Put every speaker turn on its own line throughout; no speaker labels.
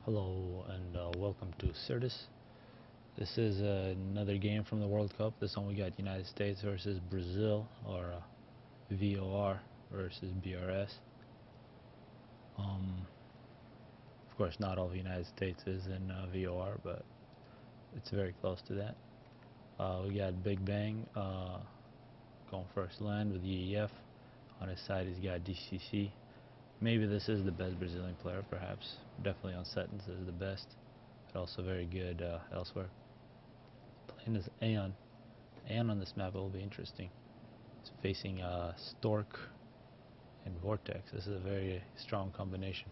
Hello and welcome to Certus. This is another game from the World Cup. This one we got United States versus Brazil, or VOR versus BRS. Of course, not all the United States is in VOR, but it's very close to that. We got Big Bang going first land with EEF. On his side, he's got DCC. Maybe this is the best Brazilian player, perhaps. Definitely on Sentence is the best, but also very good elsewhere. Playing as Aeon. Aeon on this map will be interesting. It's facing Stork and Vortex. This is a very strong combination.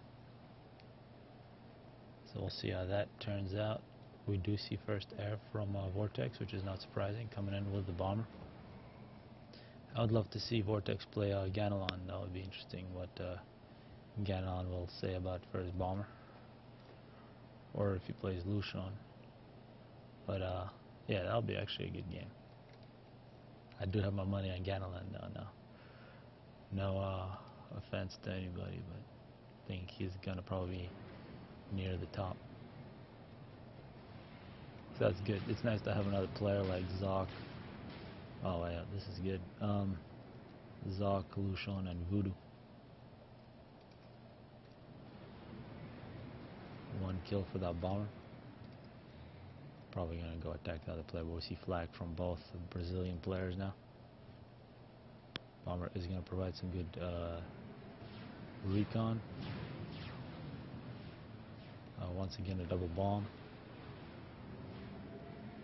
So we'll see how that turns out. We do see first air from Vortex, which is not surprising, coming in with the bomber. I would love to see Vortex play Ganelon. That would be interesting what Ganon will say about for his bomber, or if he plays Lucian. But yeah, that'll be actually a good game. I do have my money on Ganon now. No offense to anybody, but I think he's gonna probably be near the top. So that's good. It's nice to have another player like Zoc. Oh yeah, this is good. Zoc, Lucian, and Voodoo. One kill for that bomber. Probably gonna go attack the other player, but we see flag from both Brazilian players now. Bomber is gonna provide some good recon. Once again, a double bomb.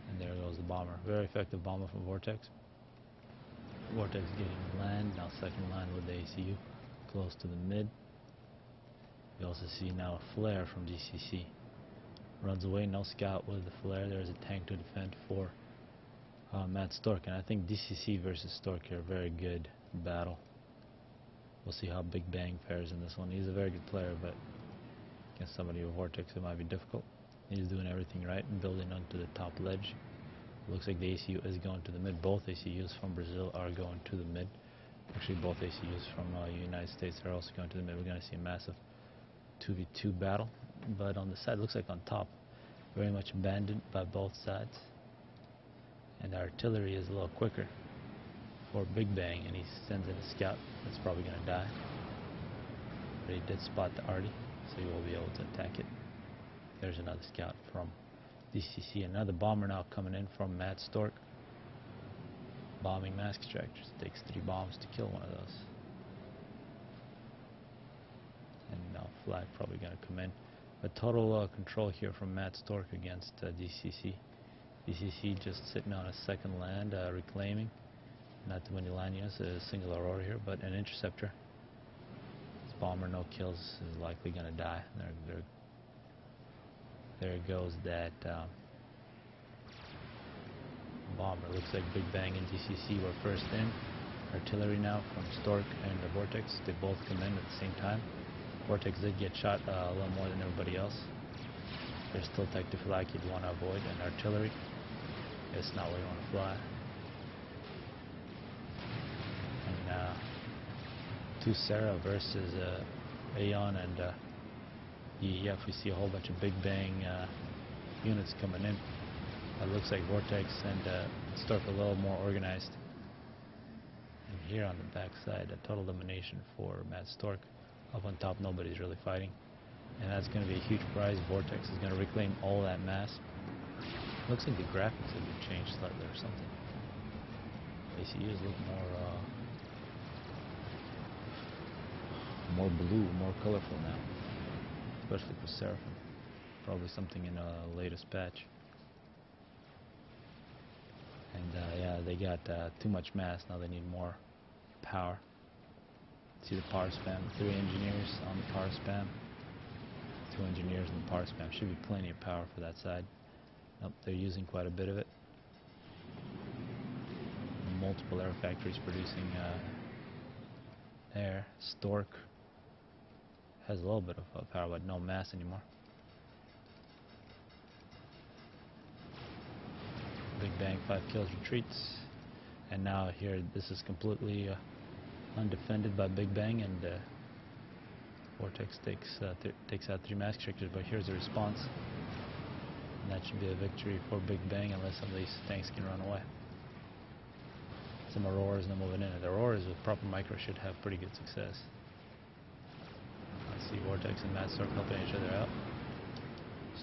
And there goes the bomber. Very effective bomber from Vortex. Vortex getting land, now second line with the ACU, close to the mid. We also see now a flare from DCC. Runs away, no scout with the flare. There's a tank to defend for Matt Stork, and I think DCC versus Stork are a very good battle. We'll see how Big Bang fares in this one. He's a very good player, but against somebody with Vortex it might be difficult. He's doing everything right and building onto the top ledge. Looks like the ACU is going to the mid. Both ACUs from Brazil are going to the mid. Actually, both ACUs from the United States are also going to the mid. We're going to see a massive 2v2 battle, but on the side, looks like on top, very much abandoned by both sides. And the artillery is a little quicker for Big Bang, and he sends in a scout that's probably going to die. But he did spot the arty, so he will be able to attack it. There's another scout from DCC. Another bomber now coming in from Matt Stork. Bombing mask extractors. It takes 3 bombs to kill one of those. And now flag probably going to come in. But total control here from Matt Stork against DCC. DCC just sitting on a second land, reclaiming. Not too many Lanyas, a single Aurora here, but an interceptor. This bomber, no kills, is likely going to die. There goes that bomber. Looks like Big Bang and DCC were first in. Artillery now from Stork and the Vortex. They both come in at the same time. Vortex did get shot a little more than everybody else. There's still tech to flag you'd want to avoid, and artillery. It's not where you want to fly. And two Sarah versus Aeon and EEF. We see a whole bunch of Big Bang units coming in. It looks like Vortex and Stork a little more organized. And here on the back side, a total elimination for Matt Stork. Up on top, nobody's really fighting. And that's going to be a huge prize. Vortex is going to reclaim all that mass. Looks like the graphics have been changed slightly or something. ACUs look more blue, more colorful now. Especially for Seraphim. Probably something in the latest patch. And yeah, they got too much mass. Now they need more power. See the power spam, 3 engineers on the power spam, 2 engineers in the power spam. Should be plenty of power for that side. Nope, they're using quite a bit of it. Multiple air factories producing air. Stork has a little bit of power, but no mass anymore. Big Bang, 5 kills, retreats. And now here, this is completely undefended by Big Bang, and Vortex takes out 3 mask restrictors, but here's the response. And that should be a victory for Big Bang unless some of these tanks can run away. Some Auroras and moving in. The Auroras with proper micro should have pretty good success. I see Vortex and Mad Stork helping each other out.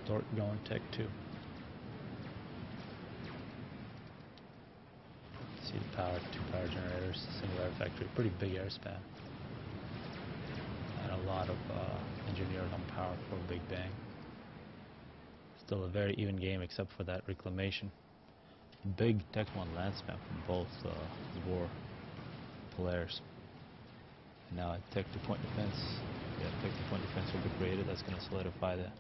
Stork going Tech 2. See the power, 2 power generators, single air factory, pretty big air span. And a lot of engineers on power for Big Bang. Still a very even game except for that reclamation. Big Tech 1 land spam from both war players. And now Tech 2 point defense. Yeah, Tech 2 point defense will be created. That's going to solidify the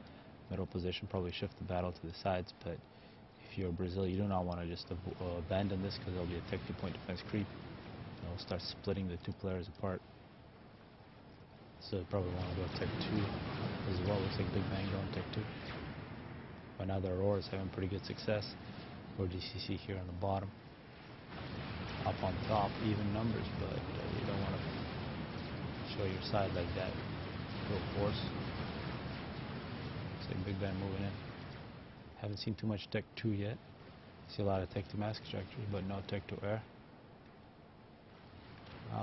middle position, probably shift the battle to the sides. But if you're Brazil, you do not want to just abandon this because there'll be a Tech 2 point defense creep. It'll start splitting the 2 players apart. So you probably want to go Tech 2 as well. Looks like Big Bang going Tech 2. By now the Aurora is having pretty good success. For DCC here on the bottom. Up on top, even numbers, but you don't want to show your side like that. Go force. Looks like Big Bang moving in. Haven't seen too much Tech 2 yet. See a lot of Tech 2 mask extractors, but no Tech 2 air.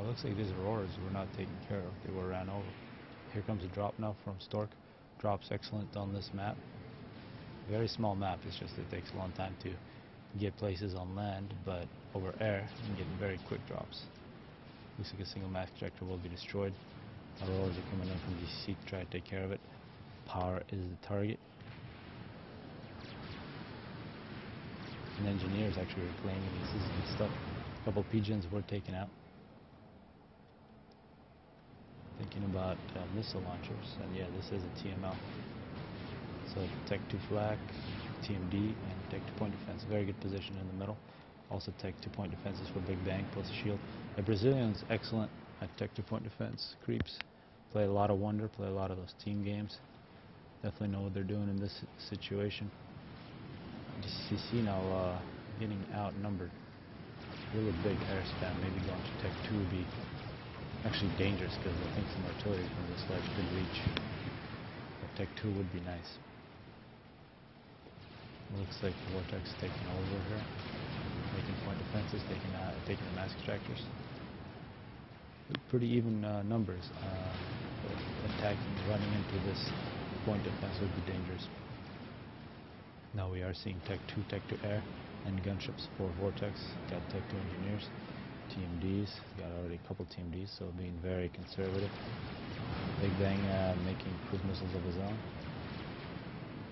Looks like these Auroras were not taken care of. They were ran over. Here comes a drop now from Stork. Drop's excellent on this map. Very small map, it's just it takes a long time to get places on land, but over air you can get very quick drops. Looks like a single mask ejector will be destroyed. Auroras are coming in from DC to try to take care of it. Power is the target. And engineers actually reclaiming this. This is good stuff. A couple pigeons were taken out. Thinking about missile launchers, and yeah, this is a TML. So Tech 2 flak, TMD, and Tech 2 point defense. Very good position in the middle. Also Tech 2 point defenses for Big Bang plus shield. The Brazilians excellent at Tech 2 point defense. Creeps. Play a lot of Wonder, play a lot of those team games. Definitely know what they're doing in this situation. DCC now getting outnumbered. Really big air span. Maybe going to Tech 2 would be actually dangerous because I think some artillery from this ledge could reach. But Tech 2 would be nice. Looks like Vortex taking over here, making point defenses, taking the mask extractors. Pretty even numbers. Attacking, running into this point defense would be dangerous. Now we are seeing Tech 2 air, and gunships for Vortex. Got Tech 2 engineers, TMDs. Got already a couple TMDs, so being very conservative. Big Bang making cruise missiles of his own.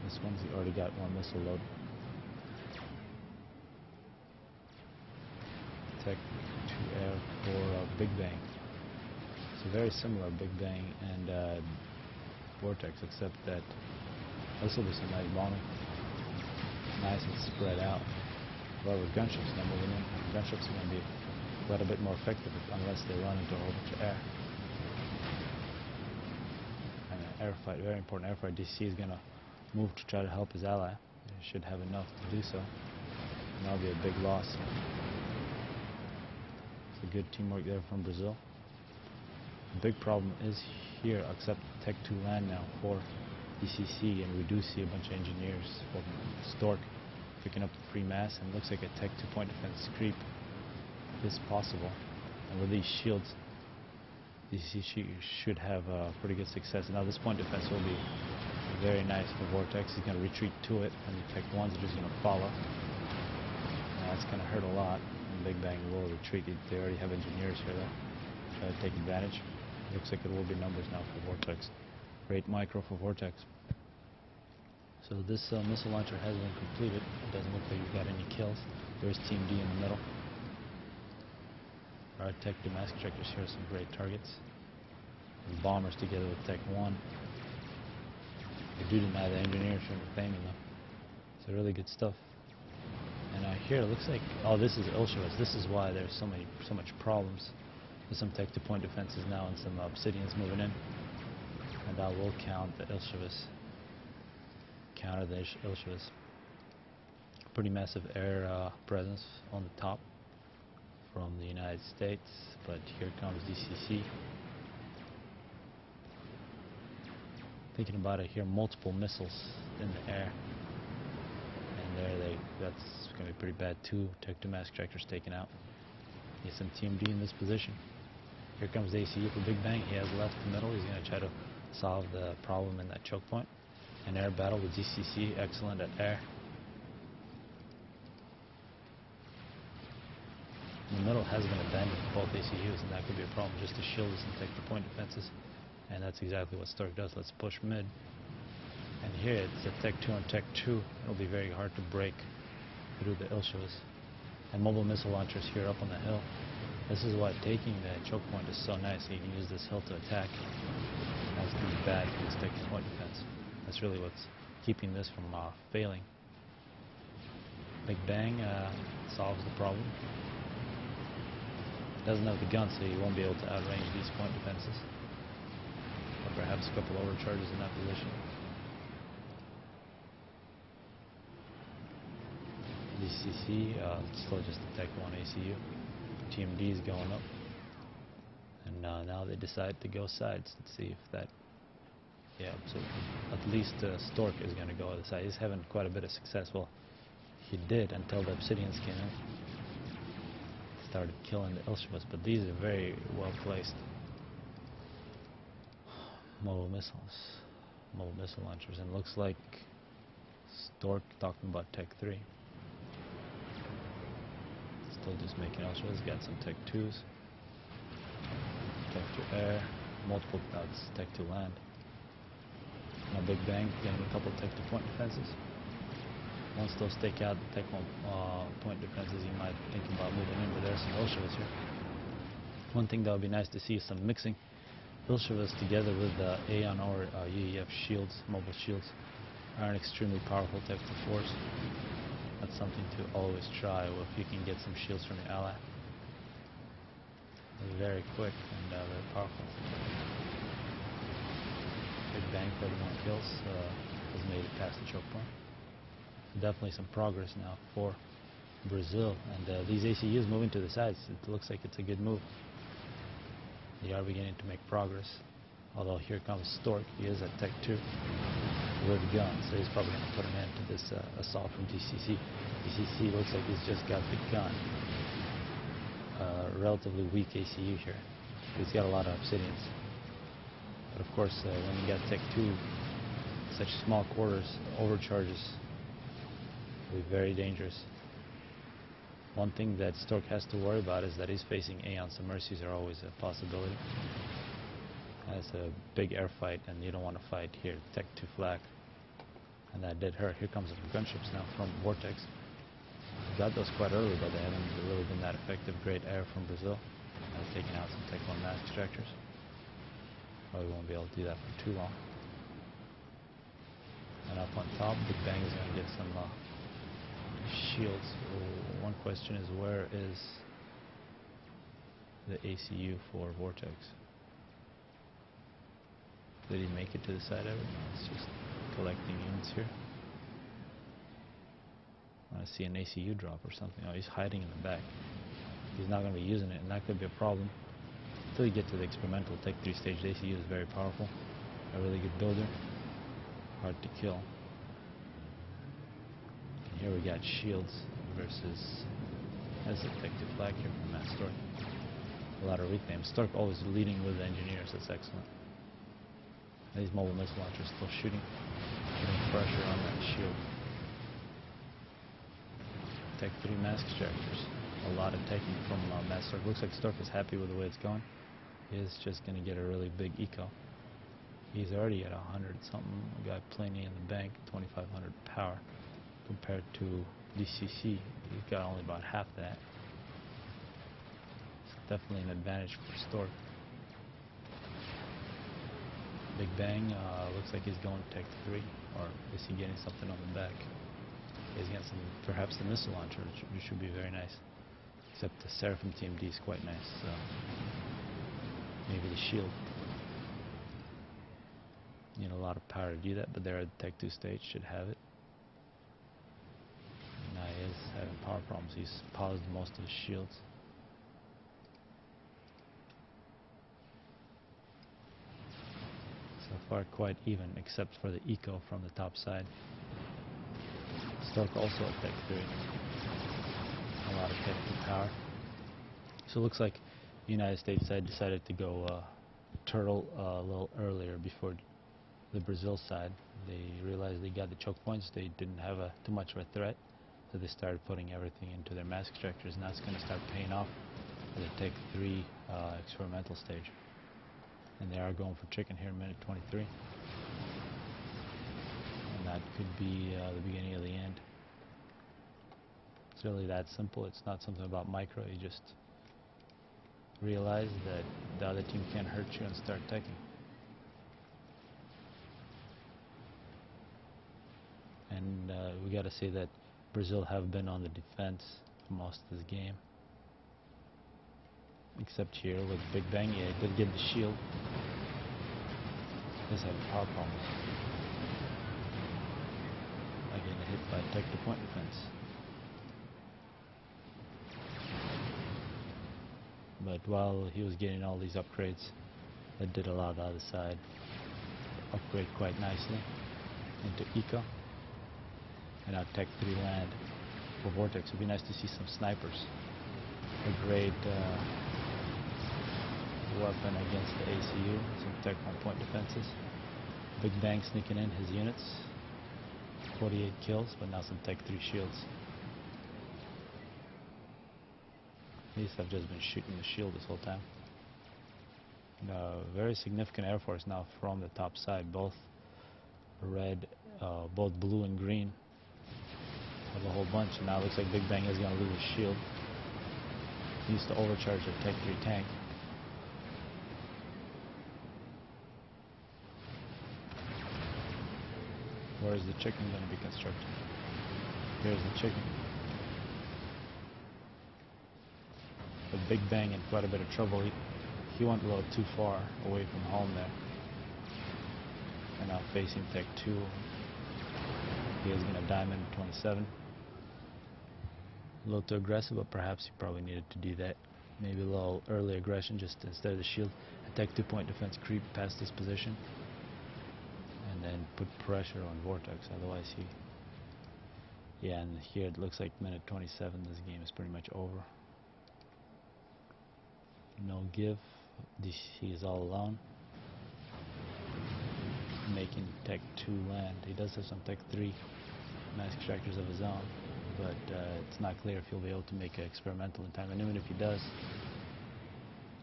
This one's already got 1 missile load. Tech 2 air for Big Bang. So very similar, Big Bang and Vortex, except that this will be some nice bombing. Nice and spread out. But with gunships now moving in, gunships are going to be quite a bit more effective unless they run into a whole bunch of air. And an air fight, very important air fight. DC is going to move to try to help his ally. He should have enough to do so. And that'll be a big loss. It's a good teamwork there from Brazil. The big problem is here, except Tech 2 land now for DCC, and we do see a bunch of engineers from Stork picking up the free mass, and looks like a Tech 2 point defense creep is possible. And with these shields, DCC should have pretty good success. Now this point defense will be very nice for Vortex. He's going to retreat to it, and the Tech 1s are just going to follow. That's going to hurt a lot. And Big Bang will retreat. They already have engineers here though. Try to take advantage. Looks like it will be numbers now for Vortex. Great micro for Vortex. So this missile launcher has been completed. It doesn't look like we've got any kills. There's Team D in the middle. Our Tech 2 mask checkers share some great targets. The bombers together with Tech 1. They do deny the engineers from reclaiming them. So really good stuff. And here it looks like, oh, this is Ilshevas. This is why there's so much problems. There's some Tech 2 point defenses now and some obsidians moving in. And that will count the Ilshevas. Counter the Ilshevas. Pretty massive air presence on the top from the United States, but here comes DCC. Thinking about it here, multiple missiles in the air. And that's going to be pretty bad too. Tech 2 mask tractors taken out. Get some TMD in this position. Here comes the ACU for Big Bang. He has left the middle. He's going to try to solve the problem in that choke point. An air battle with GCC, excellent at air. The middle has been abandoned for both ACUs, and that could be a problem just to shield us and take the point defenses. And that's exactly what Stork does. Let's push mid. And here it's a Tech 2 on Tech 2. It'll be very hard to break through the Ilshevas. And mobile missile launchers here up on the hill. This is why taking the choke point is so nice. You can use this hill to attack. That's going to be bad for this Tech 2 point defense. That's really what's keeping this from failing. Big Bang solves the problem. Doesn't have the gun, so he won't be able to outrange these point defenses. Or perhaps a couple overcharges in that position. DCC, still just a Tech 1 ACU. TMD is going up. And now they decide to go sides. Let's see if that... Yeah, so at least Stork is going to go to the side. He's having quite a bit of success. Well, he did until the Obsidians came in. Started killing the Ilshevas, but these are very well placed. Mobile missile launchers, and looks like Stork talking about Tech 3. Still just making Ilshevas, got some Tech 2s. Tech 2 air, multiple clouds, Tech 2 land. Now Big Bang getting a couple Tech 2 point defenses. Once those take out the Tech 1 point defenses, you might think about moving in, but there's some Ilshevas here. One thing that would be nice to see is some mixing. Ilshevas together with Aeon or UEF shields, mobile shields, are an extremely powerful Tech 2 force. That's something to always try if you can get some shields from your ally. They're very quick and very powerful. Big Bang, 31 kills, has made it past the choke point. Definitely some progress now for Brazil, and these ACUs moving to the sides, it looks like it's a good move. They are beginning to make progress, although here comes Stork. He is at Tech 2 with guns, so he's probably going to put an end to this assault from GCC. GCC looks like he's just got the gun. Relatively weak ACU here. He's got a lot of obsidians, but of course when you got Tech 2, such small quarters, overcharges will be very dangerous. One thing that Stork has to worry about is that he's facing Aeon, so mercies are always a possibility. It's a big air fight, and you don't want to fight here. Tech 2 flak, and that did hurt. Here comes some gunships now from Vortex. Got those quite early, but they haven't really been that effective. Great air from Brazil. Taking out some Tech 1 mask extractors. Probably won't be able to do that for too long. And up on top, Big Bang is going to get some shields. One question is, where is the ACU for Vortex? Did he make it to the side ever? No, it's just collecting units here. I want to see an ACU drop or something. Oh, he's hiding in the back. He's not going to be using it, and that could be a problem. Until you get to the experimental Tech 3 stage, the ACU is very powerful. A really good builder. Hard to kill. And here we got shields versus... That's a Tech 2 flag here from Matt Stork. A lot of reclaims. Stork always leading with the engineers. That's excellent. These mobile missile launchers still shooting. Putting pressure on that shield. Tech 3 mask extractors. A lot of taking from Matt Stork. Looks like Stork is happy with the way it's going. He is just going to get a really big eco. He's already at 100 something. Got plenty in the bank. 2500 power compared to DCC. He's got only about half that. It's definitely an advantage for Stork. Big Bang looks like he's going Tech 3, or is he getting something on the back? He's getting some, perhaps the missile launcher, which should be very nice. Except the Seraphim TMD is quite nice. So maybe the shield. Need a lot of power to do that, but they're at the Tech 2 stage, should have it. Now he is having power problems. He's paused most of his shields. So far quite even, except for the eco from the top side. Stork also at Tech 3. A lot of Tech 2 power. So it looks like the United States side decided to go turtle a little earlier before the Brazil side. They realized they got the choke points. They didn't have too much of a threat, so they started putting everything into their mass extractors. Now it's going to start paying off for the Tech 3 experimental stage. And they are going for chicken here, minute 23. And that could be the beginning of the end. It's really that simple. It's not something about micro. You just realize that the other team can't hurt you and start teching. And we got to say that Brazil have been on the defense for most of this game. Except here with Big Bang, yeah, he did get the shield. Does have power problems. Again, hit by Tech 2 point defense. But while he was getting all these upgrades, that did allow the other side to upgrade quite nicely into eco. And now Tech 3 land for Vortex. It would be nice to see some snipers. A great weapon against the ACU. Some Tech 1 point defenses. Big Bang sneaking in his units. 48 kills, but now some Tech 3 shields. These have just been shooting the shield this whole time. Very significant air force now from the top side. Both red, both blue and green have a whole bunch. And now it looks like Big Bang is going to lose his shield. He used to overcharge the Tech 3 tank. Where is the chicken going to be constructed? Here's the chicken. But Big Bang in quite a bit of trouble. He went a little too far away from home there. And now facing Tech 2. He is going to diamond 27. A little too aggressive, but perhaps he probably needed to do that. Maybe a little early aggression, just instead of the shield. A Tech 2 point defense creep past this position. And then put pressure on Vortex, otherwise yeah, and here it looks like minute 27, this game is pretty much over. No give, he is all alone. Making Tech 2 land. He does have some Tech 3 mass extractors of his own, but it's not clear if he'll be able to make an experimental in time, and even if he does,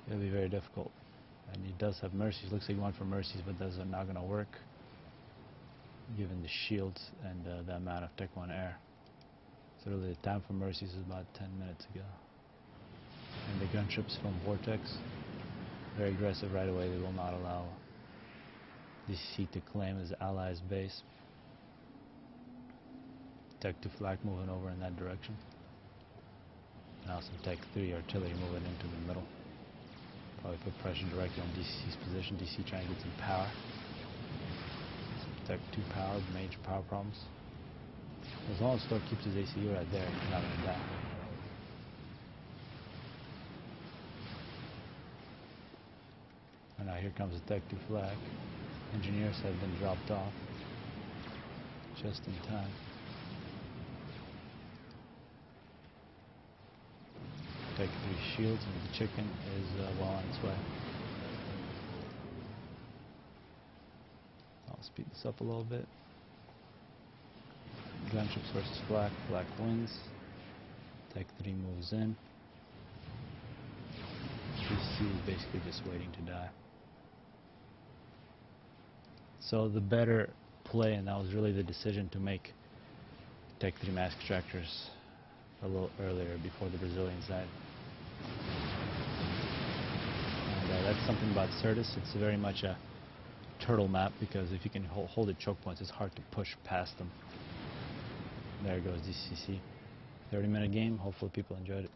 it'll be very difficult. And he does have mercies. Looks like he went for mercies, but those are not going to work given the shields and the amount of Tech 1 air. So really the time for mercies is about 10 minutes ago. And the gunships from Vortex, very aggressive right away. They will not allow DC to claim his allies' base. Tech 2 flak moving over in that direction. Now some Tech 3 artillery moving into the middle. Probably put pressure directly on DC's position. DC trying to get some power. Tech 2 power, major power problems. As long as Stork keeps his ACU right there, he's not going to die. And now here comes the Tech 2 flag. Engineers have been dropped off just in time. Tech 3 shields, and the chicken is well on its way. I'll speed this up a little bit. Gunships versus flak. Flak wins. Tech 3 moves in. DC is basically just waiting to die. So the better play, and that was really the decision to make Tech 3 mass extractors a little earlier before the Brazilian side. And that's something about Certus. It's very much a turtle map, because if you can hold at choke points, it's hard to push past them. There goes DCC. 30-minute game. Hopefully people enjoyed it.